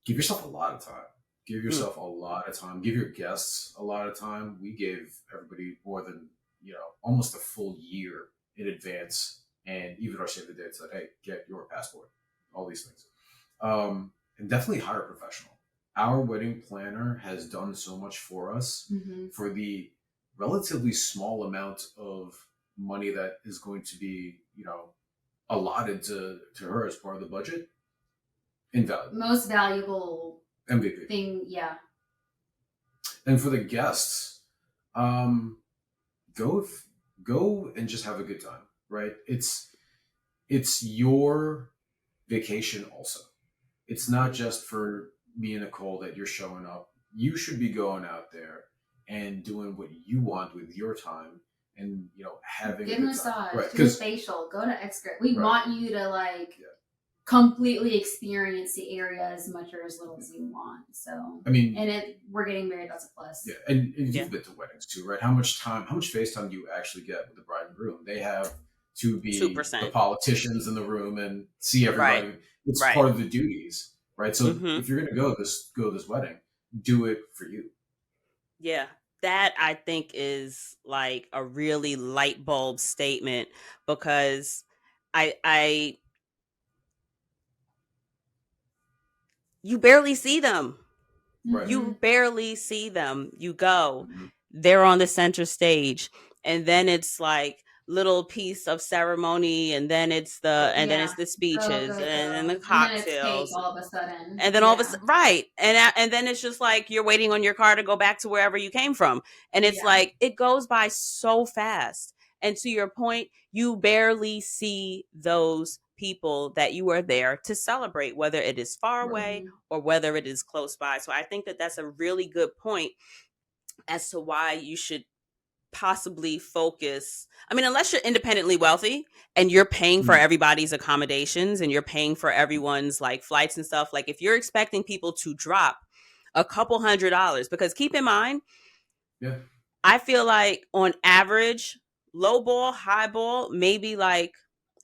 give yourself a lot of time. Give yourself a lot of time. Give your guests a lot of time. We gave everybody more than, almost a full year in advance. And even our save the date said, hey, get your passport, all these things. And definitely hire a professional. Our wedding planner has done so much for us for the relatively small amount of money that is going to be, allotted to her as part of the budget. Invaluable. Most valuable MVP thing, yeah. And for the guests, go and just have a good time, right? It's it's your vacation also. It's not just for me and Nicole that you're showing up. You should be going out there and doing what you want with your time, and having get a a good time. massage, Right? do a facial, go to X-ray. We Right. want you to completely experience the area as much or as little as you want. So I mean, and we're getting married, that's a plus. Yeah, and you've been to weddings too, right? How much face time do you actually get with the bride and groom? They have to be 2%. the politicians in the room and see everybody. Right. It's Right. part of the duties, right? So if you're going to go to this wedding, do it for you. Yeah, that I think is like a really light bulb statement, because I you barely see them. Right. You barely see them. You go, Mhm. they're on the center stage, and then it's like little piece of ceremony, and then it's then it's the speeches, and then the cocktails, and then it's cake all of a sudden, and then all of a sudden, right, and then it's just like you're waiting on your car to go back to wherever you came from, and it's like it goes by so fast. And to your point, you barely see those people that you are there to celebrate, whether it is far away or whether it is close by. So I think that that's a really good point as to why you should possibly focus. I mean, unless you're independently wealthy and you're paying for everybody's accommodations and you're paying for everyone's like flights and stuff, like if you're expecting people to drop a couple $100, because keep in mind, I feel like on average, low ball, high ball, maybe like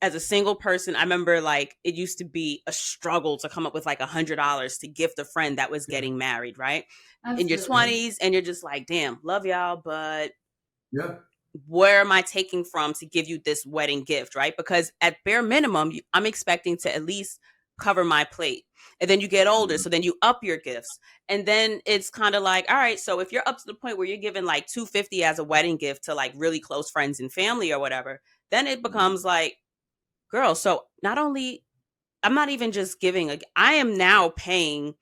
as a single person, I remember like it used to be a struggle to come up with like $100 to gift a friend that was getting married, right? Absolutely. In your 20s, and you're just like, damn, love y'all, but yeah, where am I taking from to give you this wedding gift, right? Because at bare minimum, I'm expecting to at least cover my plate. And then you get older, so then you up your gifts. And then it's kind of like, all right, so if you're up to the point where you're giving like $250 as a wedding gift to like really close friends and family or whatever, then it becomes like, girl, so not only, I'm not even just giving, I am now paying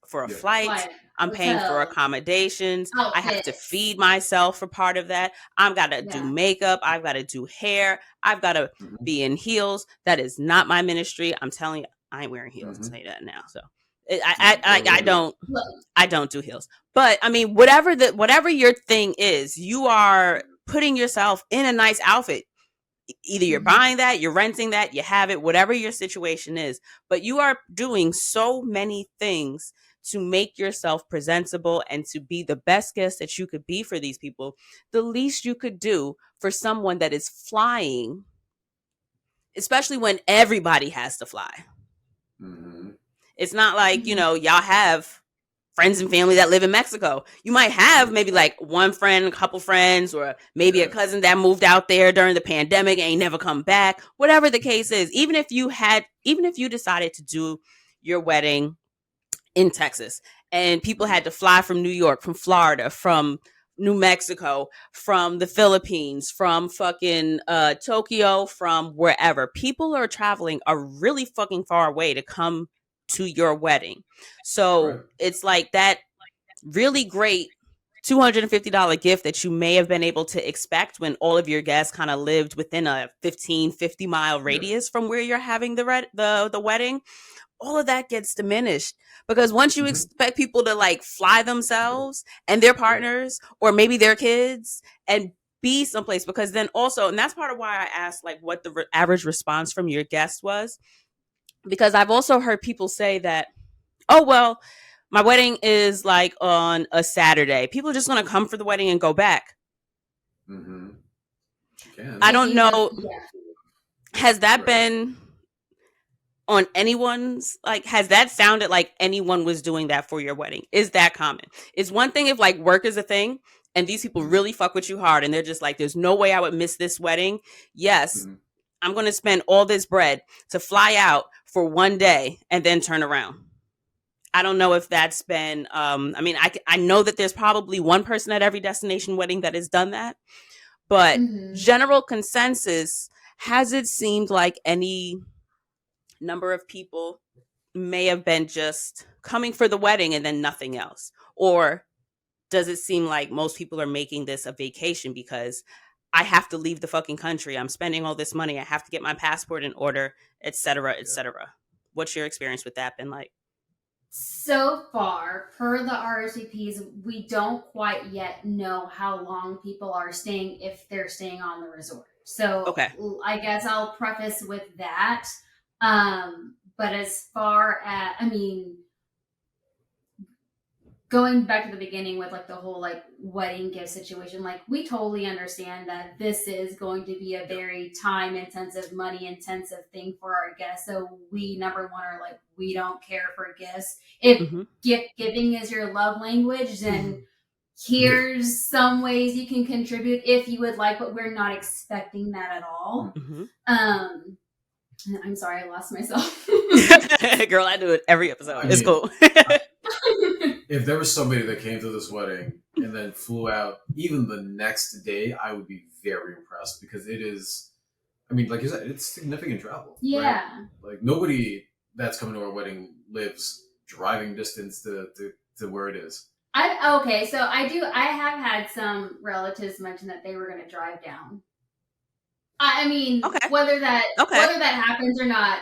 for a flight. I'm paying for accommodations. Outfits. I have to feed myself for part of that. I've got to do makeup. I've got to do hair. I've got to be in heels. That is not my ministry. I'm telling you, I ain't wearing heels. I'll tell you that now. So I don't do heels. But I mean, whatever your thing is, you are putting yourself in a nice outfit. Either you're buying that, you're renting that, you have it, whatever your situation is. But you are doing so many things to make yourself presentable and to be the best guest that you could be for these people. The least you could do for someone that is flying, especially when everybody has to fly. It's not like, y'all have friends and family that live in Mexico. You might have maybe like one friend, a couple friends, or maybe a cousin that moved out there during the pandemic and ain't never come back. Whatever the case is, even if you decided to do your wedding in Texas and people had to fly from New York, from Florida, from New Mexico, from the Philippines, from fucking Tokyo, from wherever, people are traveling a really fucking far away to come to your wedding. So it's like that really great $250 gift that you may have been able to expect when all of your guests kind of lived within a 50 mile radius from where you're having the wedding. All of that gets diminished, because once you expect people to like fly themselves and their partners or maybe their kids and be someplace, because then also, and that's part of why I asked like what the average response from your guest was, because I've also heard people say that, oh, well, my wedding is like on a Saturday. People are just going to come for the wedding and go back. I don't know. Has that been on anyone's, like, has that sounded like anyone was doing that for your wedding? Is that common? It's one thing if like work is a thing and these people really fuck with you hard and they're just like, there's no way I would miss this wedding. Yes. I'm going to spend all this bread to fly out for one day and then turn around. I don't know if that's been, I mean, I know that there's probably one person at every destination wedding that has done that, but general consensus, has it seemed like any number of people may have been just coming for the wedding and then nothing else? Or does it seem like most people are making this a vacation? Because I have to leave the fucking country. I'm spending all this money. I have to get my passport in order, et cetera, et cetera. What's your experience with that been like? So far, per the RSVPs, we don't quite yet know how long people are staying if they're staying on the resort. So Okay. I guess I'll preface with that. But as far as, I mean, going back to the beginning with like the whole like wedding gift situation, like we totally understand that this is going to be a very time intensive, money intensive thing for our guests. So we, number one, are like, we don't care for gifts. If gift giving is your love language, then here's some ways you can contribute if you would like, but we're not expecting that at all. I'm sorry, I lost myself. Girl, I do it every episode. It's cool. If there was somebody that came to this wedding and then flew out even the next day, I would be very impressed, because it is, I mean, like you said, it's significant travel. Yeah. Right? Like nobody that's coming to our wedding lives driving distance to where it is. Okay, so I have had some relatives mention that they were going to drive down. I mean, whether that happens or not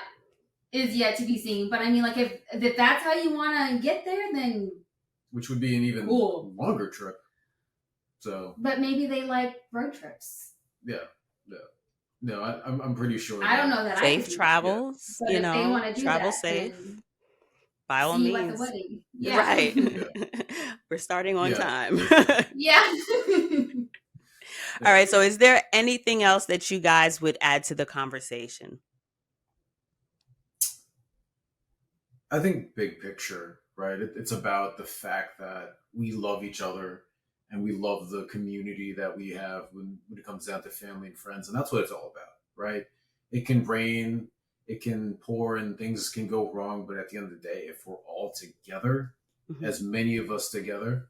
is yet to be seen. But I mean, like if that's how you want to get there, then which would be an even longer trip. So, but maybe they like road trips. Yeah. No, I'm pretty sure. I don't know that safe travels. But if they want to do travel that, safe. then By all see means. you at the wedding. Yeah. Right. We're starting on time. Yeah. All right. So is there anything else that you guys would add to the conversation? I think big picture, right? It's about the fact that we love each other and we love the community that we have when it comes down to family and friends. And that's what it's all about, right? It can rain, it can pour, and things can go wrong. But at the end of the day, if we're all together, as many of us together,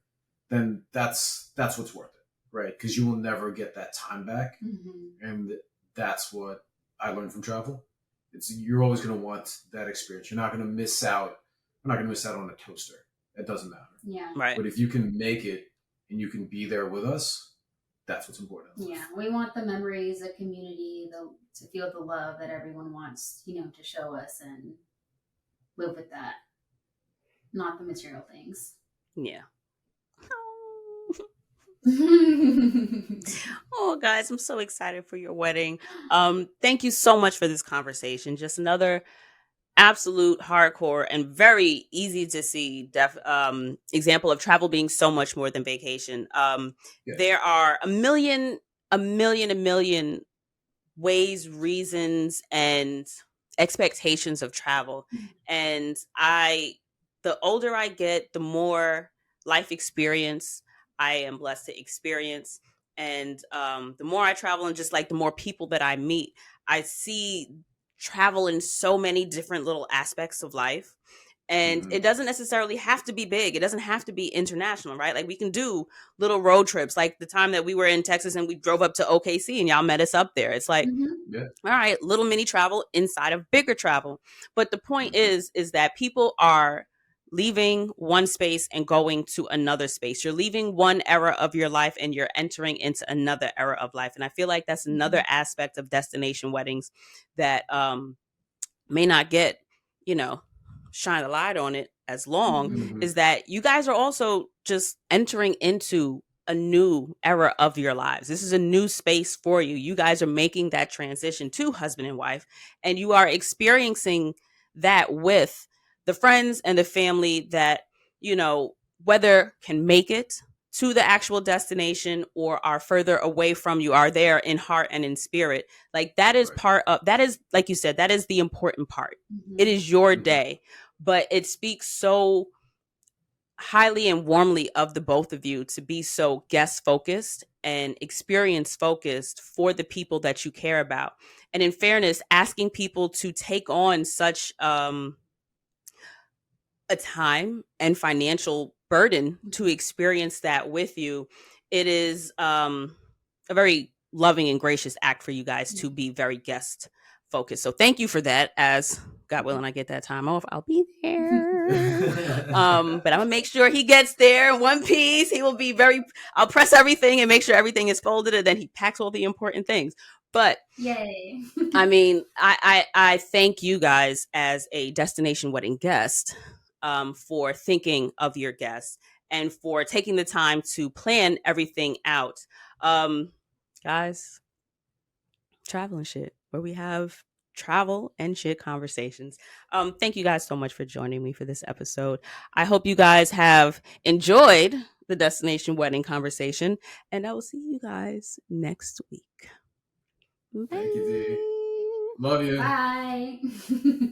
then that's what's worth it, right? Because you will never get that time back. And that's what I learned from travel. You're always going to want that experience. You're not going to miss out. We're not going to miss out on a toaster. It doesn't matter. Yeah. Right. But if you can make it and you can be there with us, that's what's important. Yeah. We want the memories, the community, to feel the love that everyone wants, to show us, and live with that. Not the material things. Yeah. Oh, guys, I'm so excited for your wedding. Thank you so much for this conversation. Just another absolute hardcore and very easy to see example of travel being so much more than vacation. There are a million ways, reasons, and expectations of travel. And the older I get, the more life experience I am blessed to experience. And the more I travel, and just like the more people that I meet, I see travel in so many different little aspects of life. And it doesn't necessarily have to be big. It doesn't have to be international, right? Like we can do little road trips, like the time that we were in Texas and we drove up to OKC and y'all met us up there. It's like, all right, little mini travel inside of bigger travel. But the point is that people are leaving one space and going to another space. You're leaving one era of your life and you're entering into another era of life. And I feel like that's another aspect of destination weddings that may not get, shine a light on it as long, is that you guys are also just entering into a new era of your lives. This is a new space for you. You guys are making that transition to husband and wife, and you are experiencing that with the friends and the family that, whether can make it to the actual destination or are further away from you, are there in heart and in spirit. Like that is part of, that is, like you said, that is the important part. It is your day, but it speaks so highly and warmly of the both of you to be so guest focused and experience focused for the people that you care about. And in fairness, asking people to take on such a time and financial burden to experience that with you, it is a very loving and gracious act for you guys to be very guest focus. So thank you for that. As God willing, I get that time off, I'll be there. But I'm gonna make sure he gets there in one piece. He will be I'll press everything and make sure everything is folded, and then he packs all the important things. But yay. I mean, I thank you guys as a destination wedding guest for thinking of your guests and for taking the time to plan everything out. Guys, travel and shit, where we have travel and shit conversations. Thank you guys so much for joining me for this episode. I hope you guys have enjoyed the destination wedding conversation, and I will see you guys next week. Bye. Thank you, V. Love you. Bye.